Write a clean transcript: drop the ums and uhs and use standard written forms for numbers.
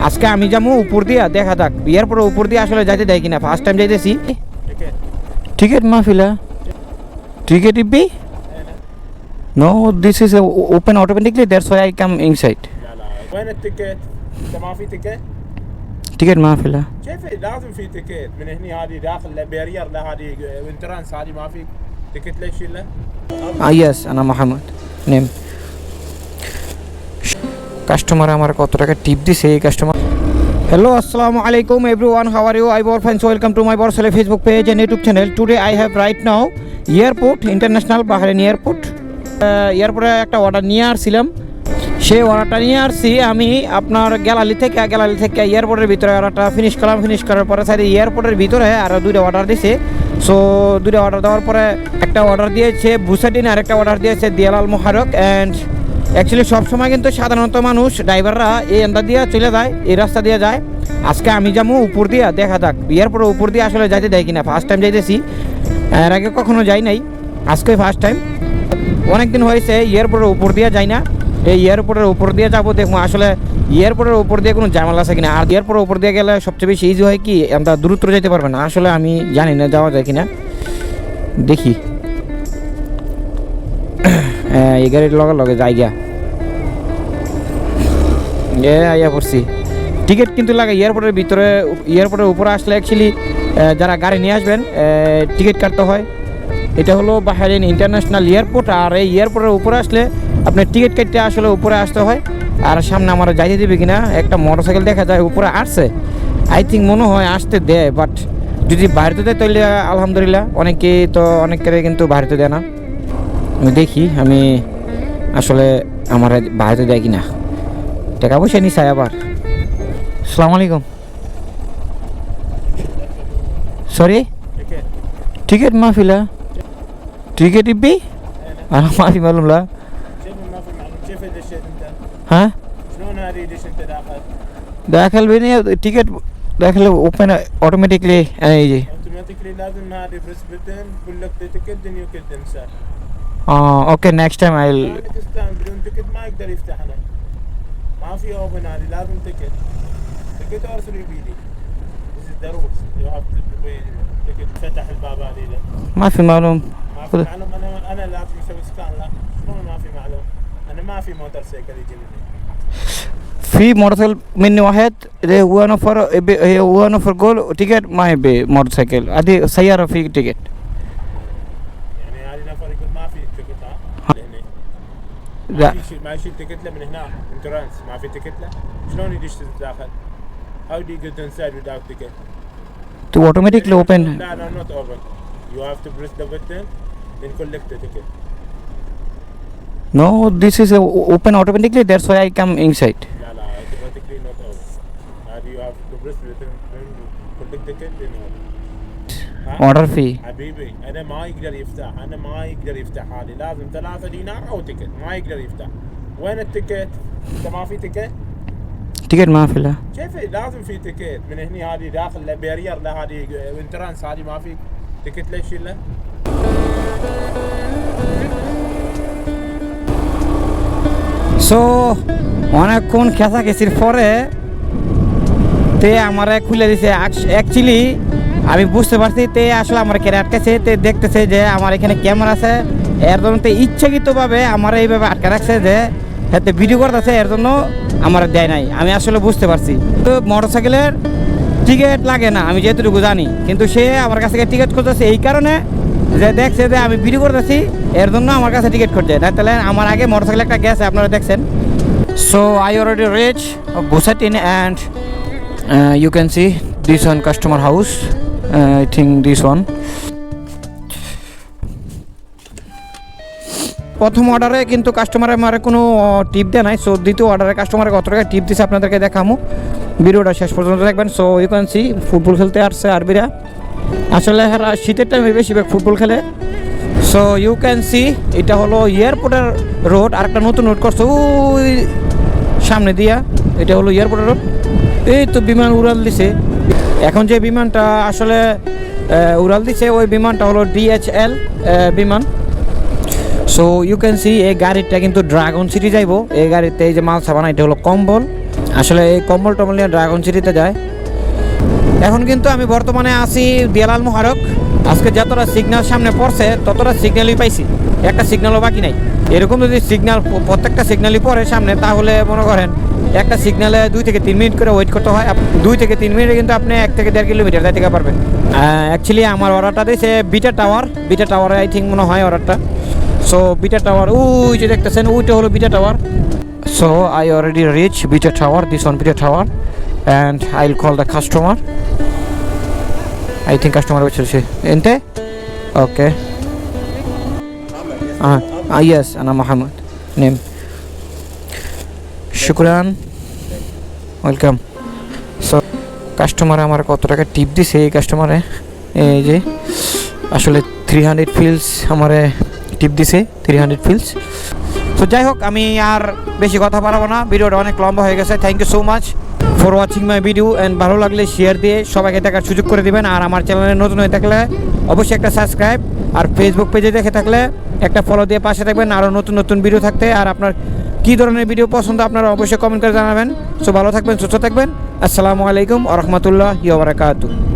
আজকে আমি যাবো উপর দিয়া, দেখা যাক এয়ারপোর্টের উপর দিয়ে আসলে যাইতে দেয় কিনা। ফার্স্ট টাইম যাইতেছি। টিকিট মাহফিলা, টিকিট ইবি no, this is open automatically, that's why I come inside. وين التيكت؟ انت ما في تيكت؟ Ticket মাহফিলা كيف لازم في تيكت من هني، هذه داخل بارير لهذه انترانس، هذه ما في تيكت ليش لا؟ ইয়েস, আনা মোহাম্মদ নেম। কাস্টমার আমার কত টাকা টিপ দিছে এই customer. Hello, assalamu alaikum everyone, how are you? I am fine, so welcome to my Borsale Facebook page and YouTube channel. Today I have right now airport, international Bahrain airport. এয়ারপোর্টে একটা order নিয়ে আসছিলাম, সেই অর্ডারটা নিয়ে আসছি আমি আপনার গ্যালারি থেকে এয়ারপোর্টের ভিতরে অর্ডারটা ফিনিশ করলাম। ফিনিশ করার পরে সাইডে এয়ারপোর্টের ভিতরে আরও দুইটা অর্ডার দিয়েছে। সো দুইটা অর্ডার দেওয়ার পরে একটা অর্ডার দিয়েছে বুসাটিন, আর একটা অর্ডার দিয়েছে দিয়ালাল মোহারক। অ্যান্ড অ্যাকচুয়ালি সবসময় কিন্তু সাধারণত মানুষ ড্রাইভাররা এই এন্ডা দিয়ে চলে যায়, এই রাস্তা দিয়ে যায়। আজকে আমি যাবো উপর দিয়া, দেখা যাক এয়ারপোর্টের উপর দিয়ে আসলে যাইতে দেয় কিনা। ফার্স্ট টাইম যাইতেছি, এর আগে কখনো যাই নাই, আজকে ফার্স্ট টাইম। অনেক দিন হয়েছে এয়ারপোর্টের উপর দিয়ে যাই না, এই এয়ারপোর্টের উপর দিয়ে যাবো, দেখবো আসলে এয়ারপোর্টের উপর দিয়ে কোনো ঝামেলা আছে কিনা। আর এয়ারপোর্টের উপর দিয়ে গেলে সবচেয়ে বেশি ইজি হয় কি, আমরা দ্রুত যেতে পারবে না। আসলে আমি জানি না যাওয়া যায় কিনা, দেখি। এই গাড়ির লগে জায়গা আইয়া পড়ছি। টিকিট কিন্তু লাগে এয়ারপোর্টের ভিতরে, এয়ারপোর্টের উপরে আসলে অ্যাকচুয়ালি যারা গাড়ি নিয়ে আসবেন টিকিট কাটতে হয়। এটা হলো বাহরাইন ইন্টারন্যাশনাল এয়ারপোর্ট, আর এই এয়ারপোর্টের উপরে আসলে আপনার টিকিট কাটতে আসলে উপরে আসতে হয়। আর সামনে আমার যাইতে দেবে কিনা, একটা মোটরসাইকেল দেখা যায় উপরে আসছে, আই থিঙ্ক মনে হয় আসতে দেয়, বাট যদি বাইরেতে দেয় তাহলে আলহামদুলিল্লাহ। অনেকের কিন্তু বাইরেতে দেয় না। আমি দেখি আমি আসলে আমার বাইরেতে দেয় কিনা। টাকা পয়সা নিচাই আবার। আসসালামু আলাইকুম, সরি টিকিট মাহফিলা, ticket ইবি انا ما في معلوم لا. كيف ما في معلوم؟ كيف دشيت انت؟ ها شلون هذه دش انت داخل؟ داخل بيني ticket داخل اوبن اوتوماتيكلي انا يجي اوتوماتيكلي لازم هذه بريس بتن بقول لك تيكت دن يو كيت انسى. اوكي نيكست تايم اي باكستان بدون تيكت ما يقدر يفتح هنا، ما في اوبن، هذه لازم تيكت اور 3 بيدي. This is the rules. You have to pay تيكت. فتح الباب هذه له. ما في معلوم. ما في معلوم. انا لازم اسوي سكان. لا شلون ما في معلوم؟ انا ما في موتور سيكل يجي مني. في موتورسايكل مني واحد هو نفر جول تيكت ما يبي موتورسايكل، هذه سيارة في تيكت. يعني هذه نفر يقول ما في تيكت. هنا لا ما يشيل تيكت له من هنا انترانس، ما في تيكت له. شلون يدش داخل؟ How do you get inside without ticket? to automatically open. No, not open. You have to press the button, then collect the ticket. No, this is open automatically, that's why I come inside. لا automatically not open. You have to press the button, then collect the ticket, then open. Order fee. حبيبي أنا ما يقدر يفتح، هذه لازم 3 دينار أو تيكت، ما يقدر يفتح. وين التيكت؟ أنت ما في تيكت؟ Ticket মাহফিলা كيف لازم في تيكت من هني، هذه داخل بارير لهذه انترانس، هذه ما في تيكت ليش لا؟ So অনেকক্ষণ খেসাখেসির পরে তে আমারে খুলে দিছে। Actually আমি বুঝতে পারছি তে আসলে আমার কেড়ে আটকেছে, তে দেখতেছে যে আমার এখানে ক্যামেরা আছে, এর জন্য তে ইচ্ছাকৃতভাবে আমার এইভাবে আটকে রাখছে যে হাতে ভিডিও করতেছে, এর জন্য আমার দেয় নাই। আমি আসলে বুঝতে পারছি তো মোটরসাইকেলের টিকিট লাগে না, আমি যেহেতু জানি, কিন্তু সে আমার কাছ থেকে টিকিট করতেছে এই কারণে যে দেখছে যে আমি ভিডিও করতেছি, এর জন্য আমার কাছে টিকিট করছে না। তাহলে আমার আগে মোটরসাইকেল একটা গেছে, আপনারা দেখছেন। সো আই অলরেডি রিচ বুসাটিন and you can see this one customer house, I think this one. প্রথম অর্ডারে কিন্তু কাস্টমারের আমার কোনো টিপ দেয় নাই। সো দ্বিতীয় অর্ডারে কাস্টমারে কত টাকা টিপ দিচ্ছে আপনাদেরকে দেখামো, ভিডিওটা শেষ পর্যন্ত দেখবেন। So you can see football খেলতে আসছে আরবিরা, আসলে শীতের টাইমে বেশিরভাগ ফুটবল খেলে। সো ইউ ক্যান সি এটা হলো এয়ারপোর্টের রোড, আর একটা নতুন রোড করছে ওই সামনে দিয়া, এটা হলো এয়ারপোর্টের রোড। এই তো বিমান উড়াল দিছে, এখন যে বিমানটা আসলে উড়াল দিছে ওই বিমানটা হলো DHL বিমান। সো ইউ ক্যান সি এই গাড়িটা কিন্তু ড্রাগন সিটি যাইব, এই গাড়িতে এই যে মাল সাবানা, এটা হলো কম্বল। আসলে এই কম্বল টম্বল নিয়ে ড্রাগন সিটিতে যায়। এখন কিন্তু আমি বর্তমানে আছি দিয়ালাল মোহারক। আজকে যতটা সিগন্যাল সামনে পড়ছে ততটা সিগন্যালই পাইছি, একটা সিগন্যালও বাকি নাই। এরকম যদি সিগন্যাল প্রত্যেকটা সিগন্যালই পড়ে সামনে, তাহলে মনে করেন একটা সিগন্যালে 2 থেকে 3 মিনিট করে ওয়েট করতে হয়। 2 থেকে 3 মিনিটে কিন্তু আপনি 1 থেকে 1.5 কিলোমিটার যাইতে পারবেন। অ্যাকচুয়ালি আমার অর্ডারটা দিয়েছে বিটা টাওয়ারে আই থিঙ্ক মনে হয় অর্ডারটা। সো বিটা টাওয়ার ওই যে দেখতেছেন ওইটা হলো Beta Tower. So I already reach Beta Tower, this one Beta Tower, and I'll call the customer. I think customer will say ente okay. Yes, Ana Muhammad name. Shukran, welcome. So customer আমার কত টাকা টিপ দিছে এই কাস্টমারে, এই যে আসলে 300 feels আমারে টিপ দিছে, 300 ফিলস। তো যাই হোক, আমি আর বেশি কথা বাড়াবো না, ভিডিওটা অনেক লম্বা হয়ে গেছে। Thank you so much for watching my video and ভালো লাগলে শেয়ার দিয়ে সবাইকে দেখার সুযোগ করে দিবেন। আর আমার চ্যানেলে নতুন হয়ে থাকলে অবশ্যই একটা সাবস্ক্রাইব, আর ফেসবুক পেজে দেখে থাকলে একটা ফলো দিয়ে পাশে থাকবেন আরও নতুন নতুন ভিডিও থাকতে। আর আপনার কী ধরনের ভিডিও পছন্দ আপনারা অবশ্যই কমেন্ট করে জানাবেন। সো ভালো থাকবেন, সুস্থ থাকবেন। আসসালামু আলাইকুম ওয়া রাহমাতুল্লাহি ওয়া বারাকাতুহু।